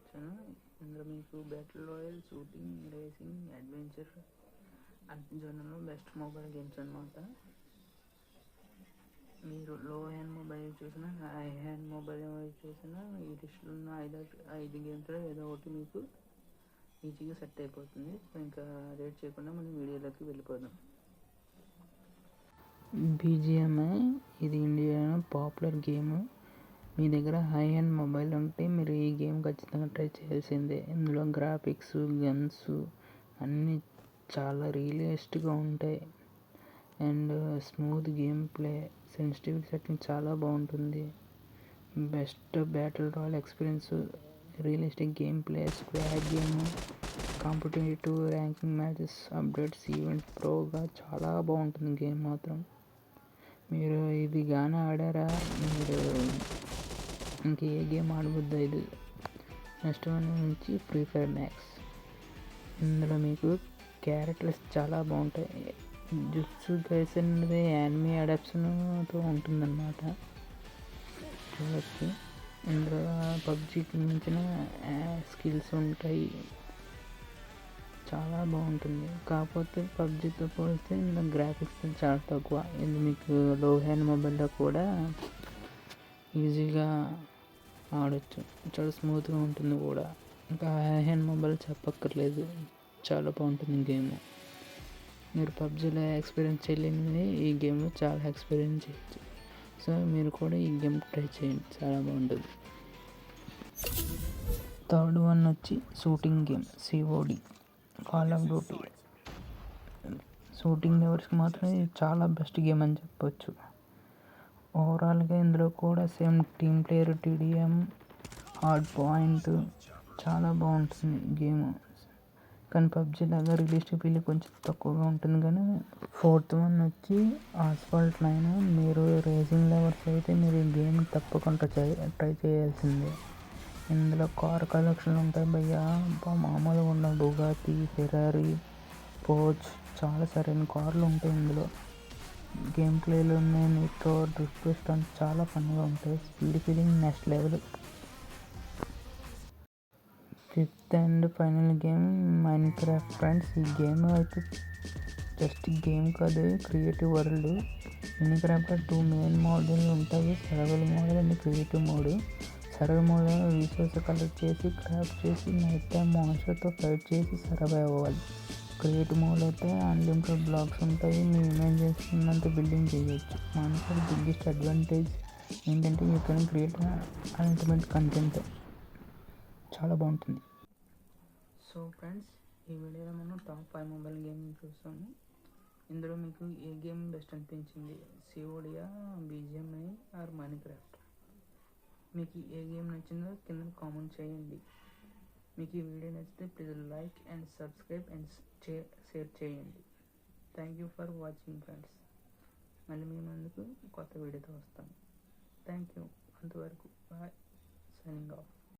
చూపించాను. ఇందులో మీకు battle royal, shooting, racing, adventure అన్ని జోన్లలో బెస్ట్ మొబైల్ గేమ్స్ అనమాట. మీరు లో హ్యాండ్ మొబైల్ చూసినా, హై హ్యాండ్ మొబైల్ చూసినా ఈ లిస్టులో ఉన్న ఐదు గేమ్స్లో ఏదో ఒకటి మీకు ఈజీగా సెట్ అయిపోతుంది. సో ఇంకా లేట్ చేయకుండా మనం వీడియోలోకి వెళ్ళిపోదాం. బీజిఎంఐ ఇది ఇండియాలో పాపులర్ గేమ్. మీ దగ్గర హై హ్యాండ్ మొబైల్ ఉంటే మీరు ఈ గేమ్ ఖచ్చితంగా ట్రై చేయాల్సిందే. ఇందులో గ్రాఫిక్స్, గన్స్ అన్నీ చాలా రియలిస్టిక్గా ఉంటాయి. And smooth game play, sensitivity setting చాలా బాగుంటుంది. Best battle royale experience, realistic game play, squad game, competitive ranking matches, updates, events, ప్రోగా చాలా బాగుంటుంది గేమ్ మాత్రం. మీరు ఇది గానే ఆడారా, మీరు ఇంకే గేమ్ ఆడబుద్ది ఇది. నెక్స్ట్ వన్ నుంచి ఫ్రీ ఫైర్ మ్యాక్స్. ఇందులో మీకు క్యారెక్టర్స్ చాలా బాగుంటాయి. జుట్సు కైసెన్ అనేది యానిమే అడాప్షన్తో ఉంటుందన్నమాట, చూడవచ్చు. ఇందులో పబ్జీకి మించిన స్కిల్స్ ఉంటాయి, చాలా బాగుంటుంది. కాకపోతే పబ్జీతో పోలిస్తే ఇందులో గ్రాఫిక్స్ చాలా తక్కువ. ఇది మీకు లో హ్యాండ్ మొబైల్లో కూడా ఈజీగా ఆడచ్చు, చాలా స్మూత్గా ఉంటుంది కూడా. ఇంకా హై హ్యాండ్ మొబైల్ చెప్పక్కర్లేదు, చాలా బాగుంటుంది గేమ్. మీరు పబ్జీలో ఎక్స్పీరియన్స్ చేయలేనిది ఈ గేమ్లో చాలా ఎక్స్పీరియన్స్ చేయొచ్చు. సో మీరు కూడా ఈ గేమ్ ట్రై చేయండి, చాలా బాగుంటుంది. థర్డ్ వన్ వచ్చి shooting game, COD, call of duty. Shooting లవర్స్కి మాత్రం ఇది చాలా బెస్ట్ గేమ్ అని చెప్పొచ్చు. ఓవరాల్గా ఇందులో కూడా same team player, TDM, hard point చాలా బాగుంటుంది గేమ్. కానీ పబ్జీ లాగా రియలిస్టిక్ ఫీల్ కొంచెం తక్కువగా ఉంటుంది. కానీ ఫోర్త్ వన్ వచ్చి ఆస్ఫాల్ట్ 9. మీరు రేసింగ్ లవర్స్ అయితే మీరు ఈ గేమ్ తప్పకుండా ట్రై చేయాల్సిందే. ఇందులో కార్ కలెక్షన్లు ఉంటాయి భయ్యా, మామూలుగా ఉన్న బుగాటి, ఫెరారీ, పోర్ష్, చాలా సరైన కార్లు ఉంటాయి ఇందులో. గేమ్ ప్లేలో ఉన్నాయి నీతో డ్రిఫ్ట్ స్టంట్స్ చాలా ఫన్గా ఉంటాయి. Speed feeling next level. Fifth and final game Minecraft friends. ఈ గేమ్ అయితే జస్ట్ గేమ్ కాదు, క్రియేటివ్ వరల్డ్. మైన్క్రాఫ్ట్లో 2 మెయిన్ మోడ్లు ఉంటాయి, survival mode and creative mode. Survival మోడ్లో రీసోర్స్ కలెక్ట్ చేసి, క్రాఫ్ట్ చేసి, నైట్ టైం మాన్స్టర్తో ఫైట్ చేసి సర్వైవ్ అవ్వాలి. క్రియేటివ్ మోడ్ అయితే అన్లిమిటెడ్ బ్లాక్స్ ఉంటాయి, మీ ఇమేజ్ ఉన్నంత బిల్డింగ్ చేయొచ్చు. మాన్స్టర్ బిగ్గెస్ట్ అడ్వాంటేజ్ ఏంటంటే you can create ultimate content, చాలా బాగుంటుంది. సో ఫ్రెండ్స్, ఈ వీడియోలో మనం టాప్ 5 మొబైల్ గేమ్ చూస్తాము. ఇందులో మీకు ఏ గేమ్ బెస్ట్ అనిపించింది, సిఓడియా, బీజిఎంఐ ఆర్ మైన్క్రాఫ్ట్? మీకు ఏ గేమ్ నచ్చిందో కింద కామెంట్ చేయండి. మీకు ఈ వీడియో నచ్చితే please like and subscribe and share చేయండి. Thank you for watching friends. మళ్ళీ మీ ముందుకు కొత్త వీడియోతో వస్తాను. Thank you. అంతవరకు బాయ్, సైనింగ్ ఆఫ్.